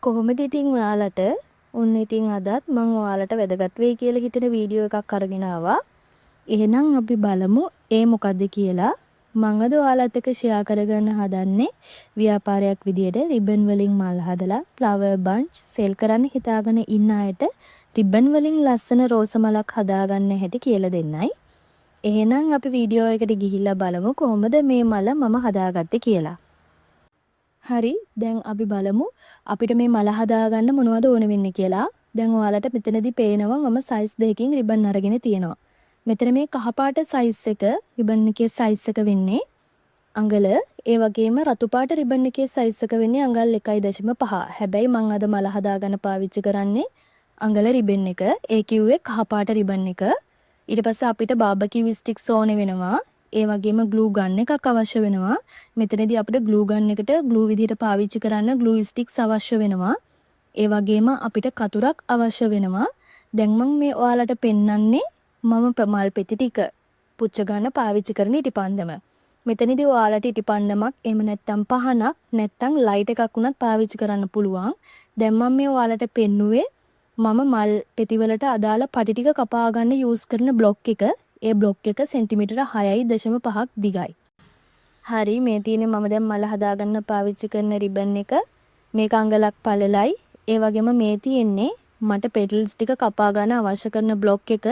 කොහොමද ඉතින් ඔයාලට ඔන්න ඉතින් අදත් මම ඔයාලට වැදගත් වෙයි කියලා හිතන වීඩියෝ එකක් අරගෙන ආවා. එහෙනම් අපි බලමු ඒ මොකද්ද කියලා. මම අද ඔයාලත් එක්ක ෂෙයා කරගන්න හදන්නේ ව්‍යාපාරයක් විදියට රිබන් වලින් මල් හදලා ෆ්ලවර් බන්ච් සෙල් කරන්න හිතාගෙන ඉන්න අයට රිබන් වලින් ලස්සන රෝස මලක් හදාගන්න හැටි කියලා දෙන්නයි. එහෙනම් අපි වීඩියෝ එකට ගිහිල්ලා බලමු කොහොමද මේ මල මම හදාගත්තේ කියලා. හරි දැන් අපි බලමු අපිට මේ මල හදාගන්න මොනවද ඕන වෙන්නේ කියලා. දැන් ඔයාලට මෙතනදී පේනවා මම සයිස් දෙකකින් රිබන් අරගෙන තියෙනවා. මෙතන මේ කහපාට සයිස් එක රිබන් එකේ සයිස් එක වෙන්නේ අඟල. ඒ වගේම රතු පාට රිබන් එකේ සයිස් එක වෙන්නේ අඟල් 1.5. හැබැයි මම අද මල හදාගන්න පාවිච්චි කරන්නේ අඟල රිබන් එක. ඒ කිව්වේ කහපාට රිබන් එක. ඊට පස්සේ අපිට බාබකියු ස්ටික්ස් ඕනේ වෙනවා. ඒ වගේම ග්ලූ ගන් එකක් අවශ්‍ය වෙනවා. මෙතනදී අපිට ග්ලූ ගන් එකට ග්ලූ විදිහට පාවිච්චි කරන්න ග්ලූ ස්ටික්ස් අවශ්‍ය වෙනවා. ඒ වගේම අපිට කතුරක් අවශ්‍ය වෙනවා. දැන් මම මේ ඔයාලට පෙන්වන්නේ මම මල් පෙති ටික පුච්ච ගන්න පාවිච්චි කරන ඉටිපන්දම. මෙතනදී ඔයාලට ඉටිපන්දමක් එහෙම නැත්නම් පහනක් නැත්නම් ලයිට් එකක් උනත් පාවිච්චි කරන්න පුළුවන්. දැන් මම මේ ඔයාලට පෙන්නුවේ මම මල් පෙති වලට අදාළ පටි ටික කපා ගන්න යූස් කරන බ්ලොක් එක. ඒ බ්ලොක් එක සෙන්ටිමීටර 6.5ක් දිගයි. හරි මේ තියෙන්නේ මම දැන් මල හදාගන්න පාවිච්චි කරන රිබන් එක. මේක අඟලක් පළලයි. ඒ වගේම මේ තියෙන්නේ මට පෙටල්ස් ටික කපා ගන්න අවශ්‍ය කරන බ්ලොක් එක.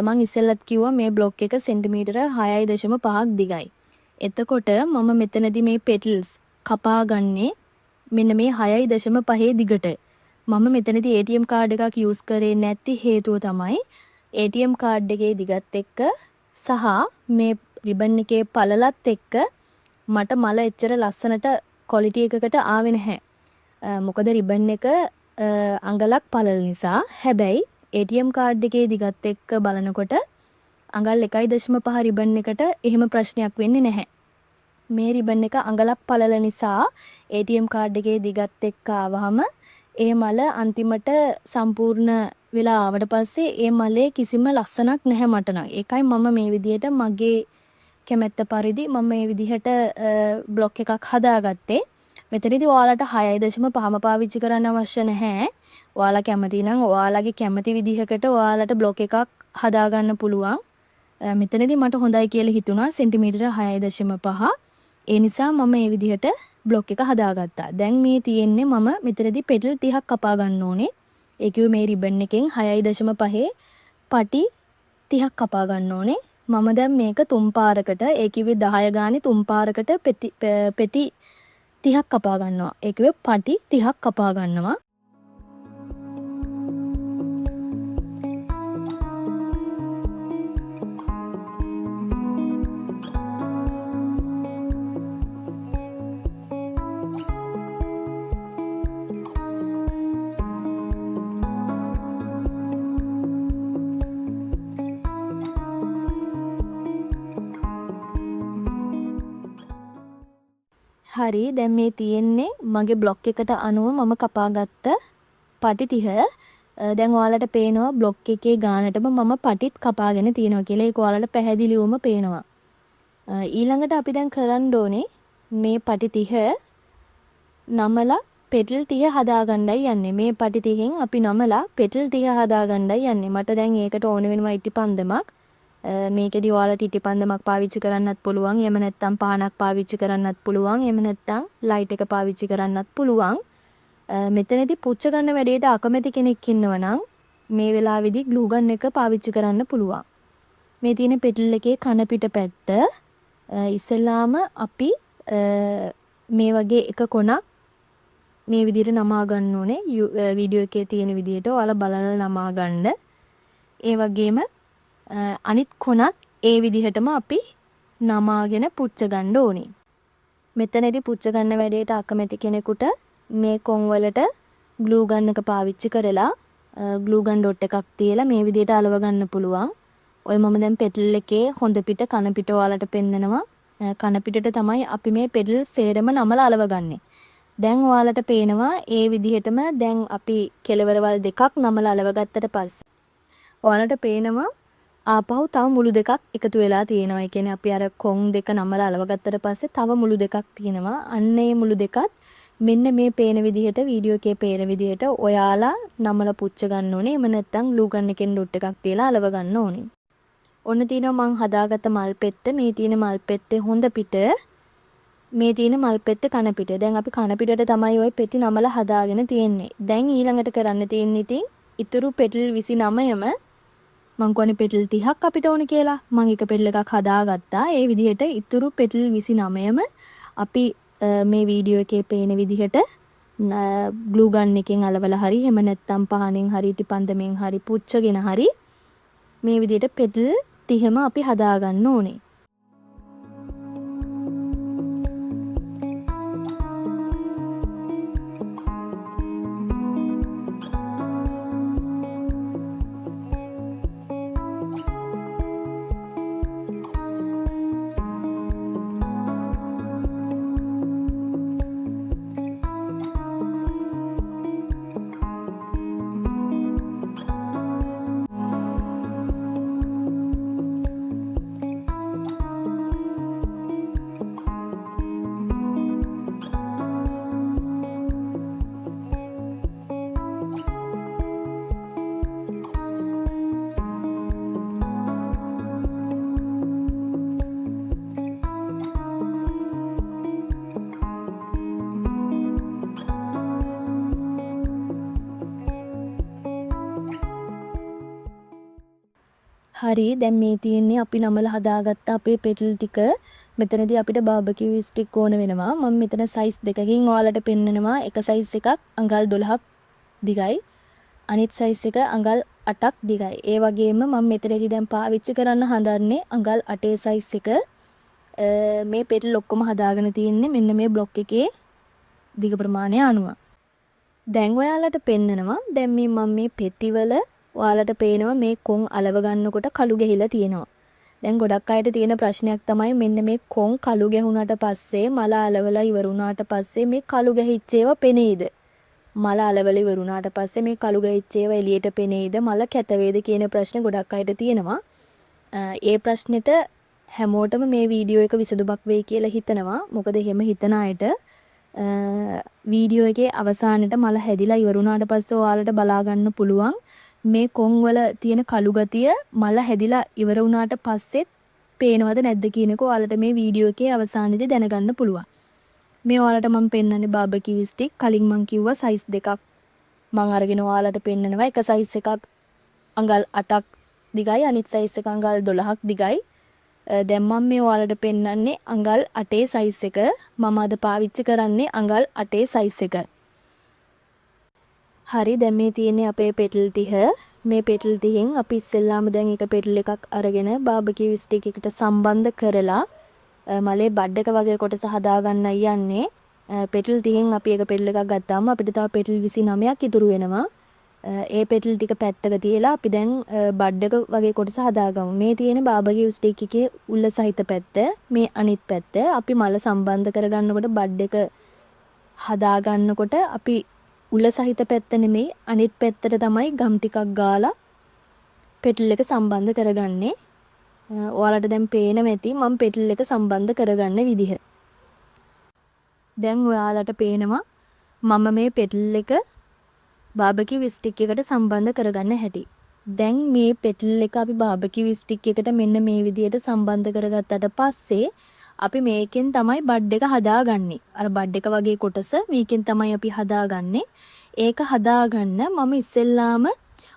මම ඉස්සෙල්ලත් කිව්වා මේ බ්ලොක් එක සෙන්ටිමීටර 6.5ක් දිගයි. එතකොට මම මෙතනදී මේ පෙටල්ස් කපා ගන්නේ මෙන්න මේ 6.5 දිගට. මම මෙතනදී ATM කාඩ් එකක් යූස් කරේ නැති හේතුව තමයි ATM කාඩ් එකේ දිගත් එක්ක සහ මේ රිබන් එකේ පළලත් එක්ක මට මල එච්චර ලස්සනට ක්වොලිටි එකකට ආවේ නැහැ. මොකද රිබන් එක අඟලක් පළල නිසා. හැබැයි ATM කාඩ් එකේ දිගත් එක්ක බලනකොට අඟල් 1.5 රිබන් එකට එහෙම ප්‍රශ්නයක් වෙන්නේ නැහැ. මේ රිබන් එක අඟලක් පළල නිසා ATM කාඩ් එකේ දිගත් එක්ක ආවහම ඒ මල අන්තිමට සම්පූර්ණ වෙලා ආවට පස්සේ ඒ මලේ කිසිම ලස්සනක් නැහැ මට නම්. ඒකයි මම මේ විදිහට මගේ කැමැත්ත පරිදි මම මේ විදිහට බ්ලොක් එකක් හදාගත්තේ. මෙතනදී ඔයාලට 6.5ම පාවිච්චි කරන්න අවශ්‍ය නැහැ. ඔයාලා කැමති නම් ඔයාලගේ කැමති විදිහකට ඔයාලට බ්ලොක් එකක් හදාගන්න පුළුවන්. මෙතනදී මට හොඳයි කියලා හිතුණා සෙන්ටිමීටර 6.5. ඒ නිසා මම මේ විදිහට බ්ලොක් එක හදාගත්තා. දැන් මේ තියෙන්නේ මම මෙතනදී පෙටල් 30ක් කපා ගන්න ඕනේ. ඒ කිව්වේ මේ රිබන් එකෙන් 6.5 පටි 30ක් කපා ගන්න ඕනේ. මම දැන් මේක තුන් පාරකට ඒ කිව්වේ 10 ගානේ තුන් පාරකට පෙටි 30ක් කපා ගන්නවා. ඒ කිව්වේ පටි 30ක් කපා ගන්නවා. හරි දැන් මේ තියෙන්නේ මගේ බ්ලොක් එකට අනුව මම කපාගත්ත පටි 30. දැන් ඔයාලට පේනවා බ්ලොක් එකේ ගානටම මම පටිත් කපාගෙන තියෙනවා කියලා. ඒක ඔයාලට පැහැදිලිවම පේනවා. ඊළඟට අපි දැන් කරන්න ඕනේ මේ පටි 30 නමලා පෙටල් 30 හදාගන්නයි යන්නේ. මේ පටි 30න් අපි නමලා පෙටල් 30 හදාගන්නයි යන්නේ. මට දැන් ඒකට ඕන වෙනවා ඉටිපන්දමක්. මේකෙදි ඔයාලට ඉටිපන්දමක් පාවිච්චි කරන්නත් පුළුවන්. එහෙම නැත්නම් පහනක් පාවිච්චි කරන්නත් පුළුවන්. එහෙම නැත්නම් ලයිට් එක පාවිච්චි කරන්නත් පුළුවන්. මෙතනදී පුච්ච ගන්න වැඩේට අකමැති කෙනෙක් ඉන්නවා නම් මේ වෙලාවේදී ග්ලූ ගන් එක පාවිච්චි කරන්න පුළුවන්. මේ තියෙන පෙටල් එකේ කන පිට පැත්ත ඉස්සෙල්ලාම අපි මේ වගේ එක කොනක් මේ විදිහට නමා ගන්න ඕනේ. වීඩියෝ එකේ තියෙන විදිහට ඔයාලා බලලා නමා ගන්න. ඒ වගේම අනිත් කොනත් ඒ විදිහටම අපි නමාගෙන පුච්ච ගන්න ඕනේ. මෙතනදී පුච්ච ගන්න වැඩේට අකමැති කෙනෙකුට මේ කොන් වලට ග්ලූ ගන් එක පාවිච්චි කරලා ග්ලූ ගන් ඩොට් එකක් තියලා මේ විදිහට අලව ගන්න පුළුවන්. ඔය මම දැන් පෙටල් එකේ හොඳ පිට කන පිට ඔයාලට පෙන්නනවා. කන පිටට තමයි අපි මේ පෙටල් සේරම නමලා අලව ගන්නෙ. දැන් ඔයාලට පේනවා ඒ විදිහටම දැන් අපි කෙලවරවල් දෙකක් නමලා අලව ගත්තට පස්සේ ඔයාලට පේනවා ආපහු තව මුළු දෙකක් එකතු වෙලා තියෙනවා. ඒ කියන්නේ අපි අර කොන් දෙක නමලා අලව ගත්තට පස්සේ තව මුළු දෙකක් තියෙනවා. අන්න ඒ මුළු දෙකත් මෙන්න මේ පේන විදිහට වීඩියෝ එකේ පේන විදිහට ඔයාලා නමල පුච්ච ගන්න ඕනේ. එහෙම නැත්නම් ග්ලූ ගන් එකෙන් ඩොට් එකක් තියලා අලව ගන්න ඕනේ. ඔන්න තියෙනවා මං හදාගත්ත මල් පෙත්ත. මේ තියෙන මල් පෙත්තේ හොඳ පිට මේ තියෙන මල් පෙත්ත කන පිට. දැන් අපි කන පිටට තමයි ওই පෙති නමල හදාගෙන තියෙන්නේ. දැන් ඊළඟට කරන්න තියෙන්නේ ඉතින් ඉතුරු පෙටල් 29ම මං කියන්නේ පෙටල් 30ක් අපිට ඕනේ කියලා. මං එක පෙටල් එකක් හදාගත්තා. ඒ විදිහට ඉතුරු පෙටල් 29ම අපි මේ වීඩියෝ එකේ පේන විදිහට ග්ලූ ගන් එකෙන් අලවලා හරි එහෙම නැත්නම් පහනෙන් හරි ටිපන්දමෙන් හරි පුච්චගෙන හරි මේ විදිහට පෙටල් 30ම අපි හදාගන්න ඕනේ. හරි දැන් මේ තියෙන්නේ අපි නමල හදාගත්ත අපේ පෙටල් ටික. මෙතනදී අපිට බාබකියු ස්ටික් ඕන වෙනවා. මම මෙතන සයිස් දෙකකින් ඔයාලට පෙන්නනවා. එක සයිස් එකක් අඟල් 12ක් දිගයි. අනිත් සයිස් එක අඟල් 8ක් දිගයි. ඒ වගේම මම මෙතනදී දැන් පාවිච්චි කරන්න හදන්නේ අඟල් 8 සයිස් එක. මේ පෙටල් ඔක්කොම හදාගෙන තියෙන්නේ මෙන්න මේ බ්ලොක් එකේ දිග ප්‍රමාණය අනුව. දැන් ඔයාලට පෙන්නනවා. දැන් මම මේ පෙතිවල ඔයාලට පේනවා මේ කොන් අලව ගන්නකොට කළු ගැහිලා තියෙනවා. දැන් ගොඩක් අයට තියෙන ප්‍රශ්නයක් තමයි මෙන්න මේ කොන් කළු ගැහුණාට පස්සේ මල අලවලා ඉවරුණාට පස්සේ මේ කළු ගැහිච්ච ඒවා පෙනේද? මල අලවලා ඉවරුණාට පස්සේ මේ කළු ගැහිච්ච ඒවා එළියට පෙනේද? මල කැත වේද කියන ප්‍රශ්නේ ගොඩක් අයට තියෙනවා. ඒ ප්‍රශ්නෙට හැමෝටම මේ වීඩියෝ එක විසඳුමක් වෙයි කියලා හිතනවා. මොකද එහෙම හිතන අයට වීඩියෝ එකේ අවසානයේ මල හැදිලා ඉවරුණාට පස්සේ ඔයාලට බලා ගන්න පුළුවන් මේ කොන් වල තියෙන කළු ගතිය මල හැදිලා ඉවර වුණාට පස්සෙත් පේනවද නැද්ද කියන එක ඔයාලට මේ වීඩියෝ එකේ අවසානයේදී දැනගන්න පුළුවන්. මේ ඔයාලට මම පෙන්නන්නේ බාබකියු ස්ටික්. කලින් මම කිව්වා සයිස් දෙකක් මම අරගෙන ඔයාලට පෙන්නනවා. එක සයිස් එකක් අඟල් 8ක් දිගයි අනිත් සයිස් එක අඟල් 12ක් දිගයි. දැන් මම මේ ඔයාලට පෙන්නන්නේ අඟල් 8 සයිස් එක. මම අද පාවිච්චි කරන්නේ අඟල් 8 සයිස් එක. හරි දැන් මේ තියෙන්නේ අපේ පෙටල් 30. මේ පෙටල් 30න් අපි ඉස්සෙල්ලාම දැන් එක පෙටල් එකක් අරගෙන බාබකියු ස්ටික් එකට සම්බන්ධ කරලා මලේ බඩ එක වගේ කොටස හදා ගන්නයි යන්නේ. පෙටල් 30න් අපි එක පෙටල් එකක් ගත්තාම අපිට තව පෙටල් 29ක් ඉතුරු වෙනවා. ඒ පෙටල් ටික පැත්තක තියලා අපි දැන් බඩ එක වගේ කොටස හදාගමු. මේ තියෙන බාබකියු ස්ටික් එකේ උල්ල සහිත පැත්ත, මේ අනිත් පැත්ත අපි මල සම්බන්ධ කරගන්නකොට බඩ එක හදා ගන්නකොට අපි උල සහිත පැත්ත නෙමෙයි අනිත් පැත්තට තමයි ගම් ටිකක් ගාලා පෙටල් එක සම්බන්ධ කරගන්නේ. ඔයාලට දැන් පේනවා ඇති මම පෙටල් එක සම්බන්ධ කරගන්න විදිහ. දැන් ඔයාලට පේනවා මම මේ පෙටල් එක බාබකියු ස්ටික් එකට සම්බන්ධ කරගන්න හැටි. දැන් මේ පෙටල් එක අපි බාබකියු ස්ටික් එකට මෙන්න මේ විදිහට සම්බන්ධ කරගත්තට පස්සේ අපි මේකෙන් තමයි බඩ් එක හදාගන්නේ. අර බඩ් එක වගේ කොටස මේකෙන් තමයි අපි හදාගන්නේ. ඒක හදාගන්න මම ඉස්සෙල්ලාම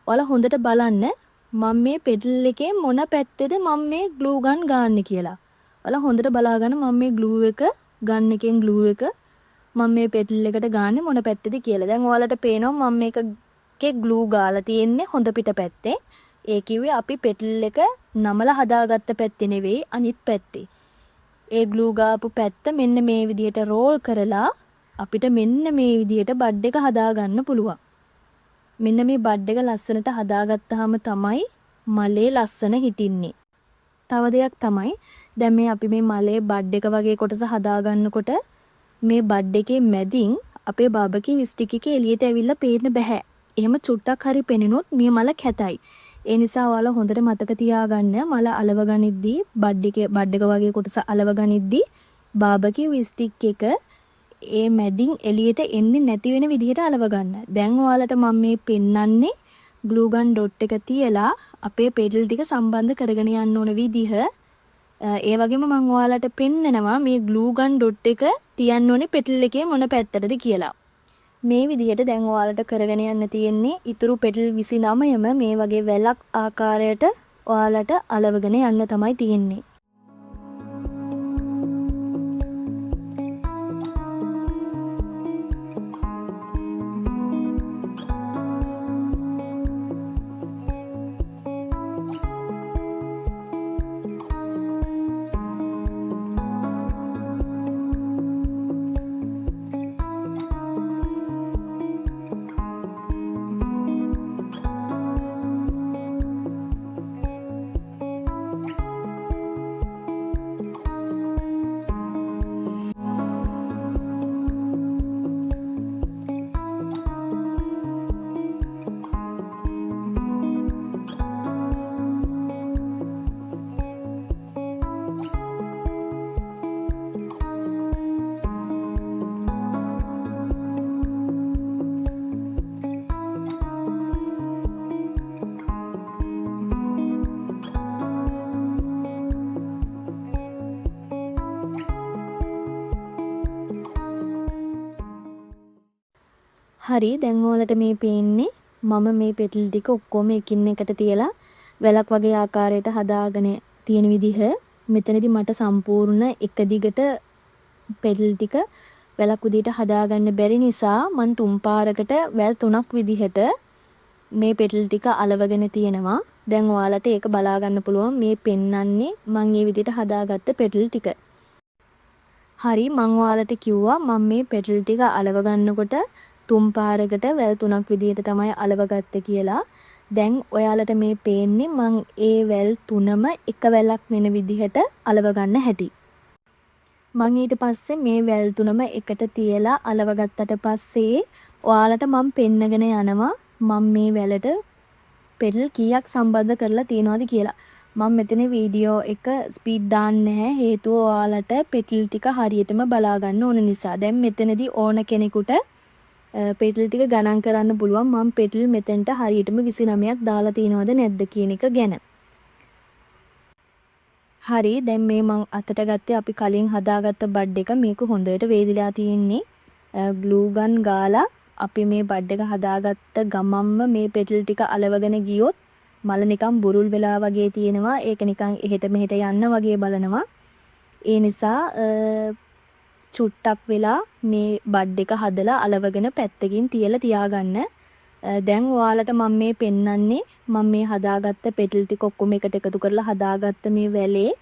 ඔයාලා හොඳට බලන්න මම මේ පෙටල් එකේ මොන පැත්තේද මම මේ ග්ලූ ගන් ගන්න කියලා. ඔයාලා හොඳට බලාගන්න මම මේ ග්ලූ එක ගන් එකෙන් ග්ලූ එක මම මේ පෙටල් එකට ගාන්නේ මොන පැත්තේද කියලා. දැන් ඔයාලට පේනවා මම මේකේ ග්ලූ ගාලා තියෙන්නේ හොඳ පිට පැත්තේ. ඒ කිව්වේ අපි පෙටල් එක නමලා හදාගත්ත පැත්තේ නෙවෙයි අනිත් පැත්තේ. ඒ ග්ලූ ගාපු පැත්ත මෙන්න මේ විදිහට රෝල් කරලා අපිට මෙන්න මේ විදිහට බඩ් එක හදාගන්න පුළුවන්. මෙන්න මේ බඩ් එක ලස්සනට හදාගත්තාම තමයි මලේ ලස්සන හිටින්නේ. තව දෙයක් තමයි දැන් මේ අපි මේ මලේ බඩ් එක වගේ කොටස හදාගන්නකොට මේ බඩ් එකේ මැදින් අපේ බාබකියු ස්ටික් එකේ එළියට ඇවිල්ලා පේන්න බෑ. එහෙම චුට්ටක් හරි පෙනෙනොත් මේ මල කැතයි. ඒ නිසා ඔයාලා හොඳට මතක තියාගන්න මල අලව ගනිද්දී බඩ් එක වගේ කොටස අලව ගනිද්දී බාබකියු ස්ටික් එක ඒ මැදින් එළියට එන්නේ නැති වෙන විදිහට අලව ගන්න. දැන් ඔයාලට මම මේ පෙන්නන්නේ glue gun dot එක තියලා අපේ පෙඩල් ටික සම්බන්ධ කරගෙන යන්න ඕන විදිහ. ඒ වගේම මම ඔයාලට පෙන්නනවා මේ glue gun dot එක තියන්න ඕනේ පෙඩල් එකේ මොන පැත්තටද කියලා. මේ විදිහට දැන් ඔයාලට කරගෙන යන්න තියෙන්නේ ඉතුරු පෙඩල් 29ම මේ වගේ වැලක් ආකාරයට ඔයාලට අලවගෙන යන්න තමයි තියෙන්නේ. හරි දැන් ඔයාලට මේ පේන්නේ මම මේ පෙටල් ටික ඔක්කොම එකින් එකට තියලා වැලක් වගේ ආකාරයට හදාගෙන තියෙන විදිහ. මෙතනදී මට සම්පූර්ණ එක දිගට පෙටල් ටික වැලක් විදිහට හදාගන්න බැරි නිසා මම තුන් පාරකට වැල් තුනක් විදිහට මේ පෙටල් ටික අලවගෙන තියෙනවා. දැන් ඔයාලට ඒක බලා ගන්න පුළුවන් මේ පෙන්නන්නේ මම මේ විදිහට හදාගත්ත පෙටල් ටික. හරි මම ඔයාලට කිව්වා මම මේ පෙටල් ටික අලව ගන්නකොට තුන් පාරකට වැල් තුනක් විදිහට තමයි අලවගත්තේ කියලා. දැන් ඔයාලට මේ පේන්නේ මං ඒ වැල් තුනම එක වැලක් වෙන විදිහට අලව ගන්න හැටි. මං ඊට පස්සේ මේ වැල් තුනම එකට තියලා අලවගත්තට පස්සේ ඔයාලට මම පෙන්නගෙන යනවා මම මේ වැලට පෙටල් කීයක් සම්බන්ධ කරලා තියනවාද කියලා. මම මෙතන වීඩියෝ එක ස්පීඩ් දාන්නේ නැහැ හේතුව ඔයාලට පෙටල් ටික හරියටම බලා ගන්න ඕන නිසා. දැන් මෙතනදී ඕන කෙනෙකුට පෙටල් ටික ගණන් කරන්න පුළුවන් මම පෙටල් මෙතෙන්ට හරියටම 29ක් දාලා තියනවද නැද්ද කියන එක ගැන. හරි දැන් මේ මං අතට ගත්තේ අපි කලින් හදාගත්ත බඩ් එක. මේක හොඳට වේදිලා තියෙන්නේ. ග්ලූ ගන් ගාලා අපි මේ බඩ් එක හදාගත්ත ගමම්ම මේ පෙටල් ටික අලවගෙන ගියොත් මල නිකන් බුරුල් වෙලා වගේ තියෙනවා. ඒක නිකන් එහෙට මෙහෙට යන්න වගේ බලනවා. ඒ නිසා චුට්ටක් වෙලා මේ බඩ් එක හදලා අලවගෙන පැත්තකින් තියලා තියාගන්න. දැන් ඔයාලට මම මේ පෙන්නන්නේ මම මේ හදාගත්ත පෙටල් ටික ඔක්කොම එකට එකතු කරලා හදාගත්ත මේ වැලේ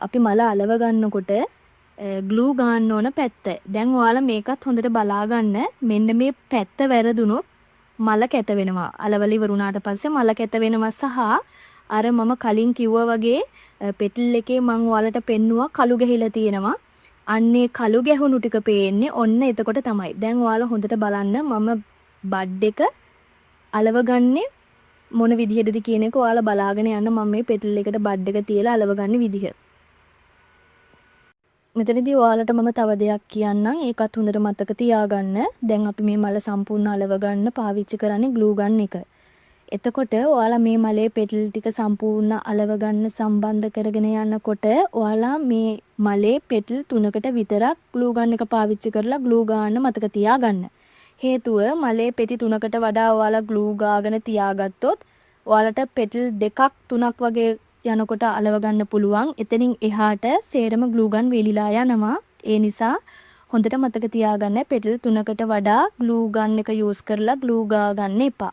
අපි මල අලව ගන්නකොට ග්ලූ ගන්න ඕන පැත්ත. දැන් ඔයාලා මේකත් හොඳට බලා ගන්න. මෙන්න මේ පැත්ත වැරදුනොත් මල කැත වෙනවා. අලවල ඉවරුණාට පස්සේ මල කැත වෙනවා සහ අර මම කලින් කිව්වා වගේ පෙටල් එකේ මම ඔයාලට පෙන්නුවා කළු ගහිලා තියෙනවා. අන්නේ කළු ගැහුණු ටික පේන්නේ ඔන්න එතකොට තමයි. දැන් ඔයාලා හොඳට බලන්න මම බඩ් එක අලව ගන්නේ මොන විදිහටද කියන එක ඔයාලා බලාගෙන යන්න. මම මේ පෙටල් එකට බඩ් එක තියලා අලව ගන්න විදිහ. මෙතනදී ඔයාලට මම තව දෙයක් කියන්නම්. ඒකත් හොඳට මතක තියාගන්න. දැන් අපි මේ මල සම්පූර්ණ අලව ගන්න පාවිච්චි කරන්නේ ග්ලූ ගන් එක. එතකොට ඔයාලා මේ මලේ පෙටල් ටික සම්පූර්ණ අලව ගන්න සම්බන්ධ කරගෙන යනකොට ඔයාලා මේ මලේ පෙටල් 3කට විතරක් ග්ලූ ගන් එක පාවිච්චි කරලා ග්ලූ ගන්න මතක තියාගන්න. හේතුව මලේ පෙටි 3කට වඩා ඔයාලා ග්ලූ ගාගෙන තියාගත්තොත් ඔයාලට පෙටල් 2ක් 3ක් වගේ යනකොට අලව ගන්න පුළුවන්. එතනින් එහාට සේරම ග්ලූ ගන් වේලිලා යනවා. ඒ නිසා හොඳට මතක තියාගන්න පෙටල් 3කට වඩා ග්ලූ ගන් එක යූස් කරලා ග්ලූ ගා ගන්න එපා.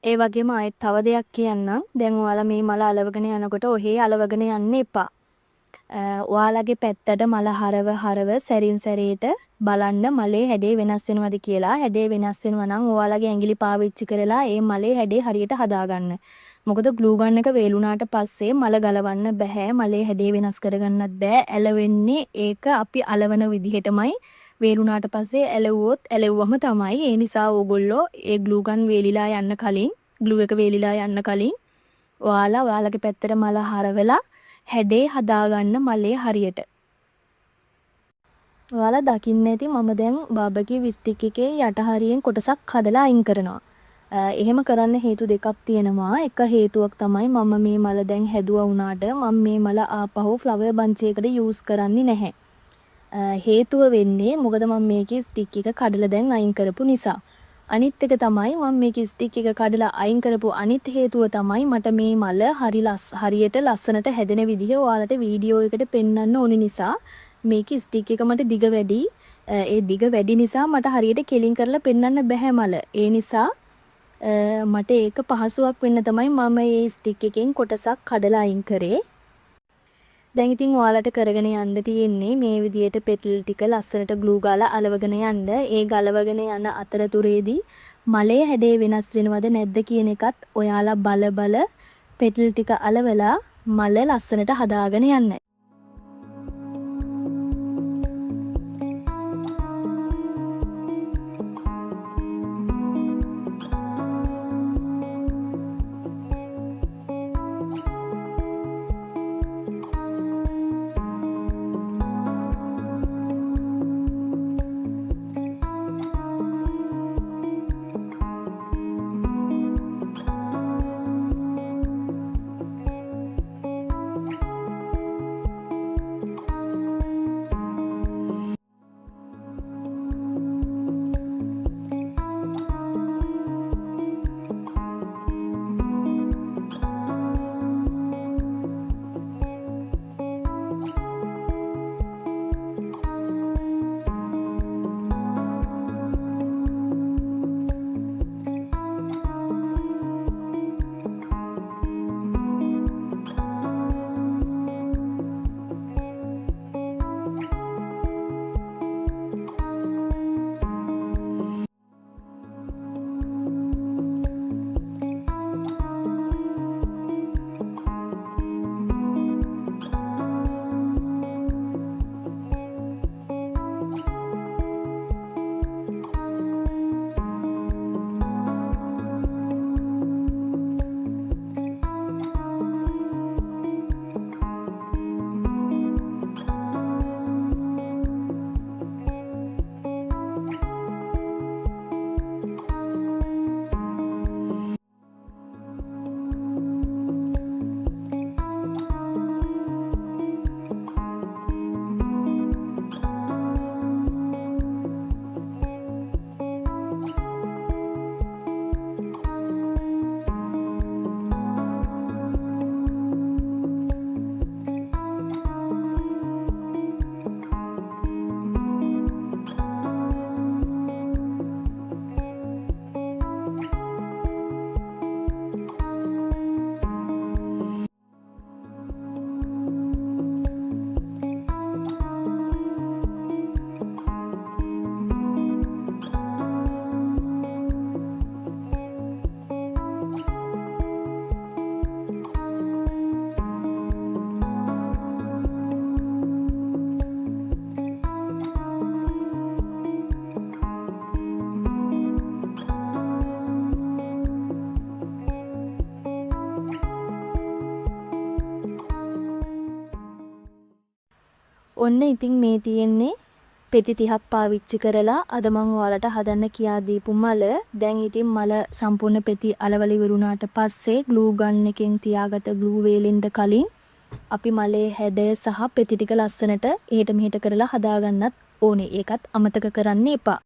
ඒ වගේම ආයෙත් තව දෙයක් කියන්නම්. දැන් ඔයාලා මේ මල අලවගෙන යනකොට ඔහේ අලවගෙන යන්න එපා. ඔයාලගේ පැත්තට මල හරව සැරින් සැරේට බලන්න මලේ හැඩේ වෙනස් වෙනවද කියලා. හැඩේ වෙනස් වෙනවා නම් ඔයාලගේ ඇඟිලි පාවිච්චි කරලා ඒ මලේ හැඩේ හරියට හදාගන්න. මොකද ග්ලූ ගන් එක වේලුණාට පස්සේ මල ගලවන්න බෑ. මලේ හැඩේ වෙනස් කරගන්නත් බෑ. ඇලවෙන්නේ ඒක අපි අලවන විදිහටමයි. වේලුණාට පස්සේ ඇලෙව්වම තමයි. ඒ නිසා ඕගොල්ලෝ ඒ ග්ලූ ගන් වේලිලා යන්න කලින් ග්ලූ එක වේලිලා යන්න කලින් ඔයාලගේ පැත්තට මල හරවලා හැඩේ හදාගන්න මලේ හරියට. ඔයාලා දකින්න ඇති මම දැන් බාබකියු ස්ටික් එකේ යට හරියෙන් කොටසක් කඩලා අයින් කරනවා. එහෙම කරන්න හේතු දෙකක් තියෙනවා. එක හේතුවක් තමයි මම මේ මල දැන් හැදුවා වුණාට මම මේ මල ආපහු ෆ්ලවර් බන්ච් එකකට යූස් කරන්නේ නැහැ. හේතුව වෙන්නේ මොකද මම මේකේ ස්ටික් එක කඩලා දැන් අයින් කරපු නිසා. අනිත් එක තමයි මම මේකේ ස්ටික් එක කඩලා අයින් කරපු අනිත් හේතුව තමයි මට මේ මල හරියට ලස්සනට හැදෙන විදිහ ඔයාලට වීඩියෝ එකට පෙන්වන්න ඕනි නිසා මේකේ ස්ටික් එක මට දිග වැඩි. ඒ දිග වැඩි නිසා මට හරියට කෙලින් කරලා පෙන්වන්න බැහැ මල. ඒ නිසා මට ඒක පහසුවක් වෙන්න තමයි මම මේ ස්ටික් එකෙන් කොටසක් කඩලා අයින් කරේ. දැන් ඉතින් ඔයාලට කරගෙන යන්න තියෙන්නේ මේ විදියට පෙටල් ටික ලස්සනට ග්ලූ ගාලා අලවගෙන යන්න. ඒ ගලවගෙන යන අතරතුරේදී මලේ හැඩය වෙනස් වෙනවද නැද්ද කියන එකත් ඔයාලා බල පෙටල් ටික අලවලා මල ලස්සනට හදාගෙන යන්න. ඔන්න ඉතින් මේ තියෙන්නේ පෙති 30ක් පාවිච්චි කරලා අද මම ඔයාලට හදන්න කියා දීපු මල. දැන් ඉතින් මල සම්පූර්ණ පෙති අලවල ඉවරුණාට පස්සේ ග්ලූ ගන් එකෙන් තියාගත ග්ලූ වේලෙන්ට කලින් අපි මලේ හැඩය සහ පෙති ටික ලස්සනට එහෙට මෙහෙට කරලා හදාගන්නත් ඕනේ. ඒකත් අමතක කරන්න එපා.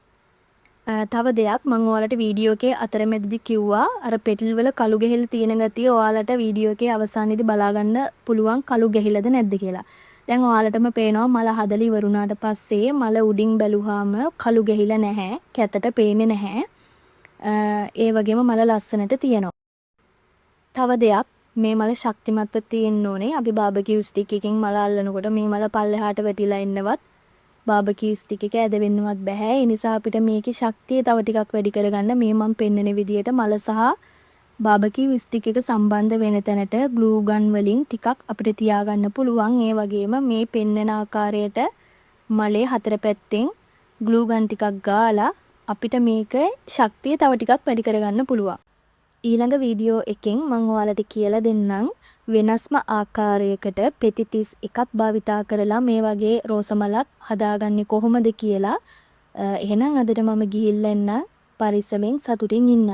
තව දෙයක් මම ඔයාලට වීඩියෝ එකේ අතරමැදි කිව්වා අර පෙටල් වල කළු ගැහිලා තියෙන ගතිය ඔයාලට වීඩියෝ එකේ අවසානයේදී බලා ගන්න පුළුවන් කළු ගැහිලාද නැද්ද කියලා. දැන් ඔයාලටම පේනවා මල හදලා ඉවරුණාට පස්සේ මල උඩින් බැලුවාම කළු ගැහිලා නැහැ. කැතට පේන්නේ නැහැ. ඒ වගේම මල ලස්සනට තියෙනවා. තව දෙයක් මේ මල ශක්තිමත්ව තියෙන්න ඕනේ. අපි බාබකියු ස්ටික් එකකින් මල අල්ලනකොට මේ මල පල්ලෙහාට වැටිලා ඉන්නවත් බාබකියු ස්ටික් එක ඇද වෙන්නවත් බෑ. ඒ නිසා අපිට මේකේ ශක්තිය තව ටිකක් වැඩි කරගන්න මේ මම පෙන්වන විදිහට මල සහ බාබකියු ස්ටික් එක සම්බන්ධ වෙන තැනට ග්ලූ ගන් වලින් ටිකක් අපිට තියාගන්න පුළුවන්. ඒ වගේම මේ පෙන්වන ආකාරයට මලේ හතර පැත්තෙන් ග්ලූ ගන් ටිකක් ගාලා අපිට මේක ශක්තිය තව ටිකක් වැඩි කරගන්න පුළුවන්. ඊළඟ වීඩියෝ එකෙන් මම ඔයාලට කියලා දෙන්නම් වෙනස්ම ආකාරයකට පෙති 31ක් භාවිතා කරලා මේ වගේ රෝස මලක් හදාගන්නේ කොහොමද කියලා. එහෙනම් අදට මම ගිහිල්ලා එන්න. පරිස්සමෙන් සතුටින් ඉන්න.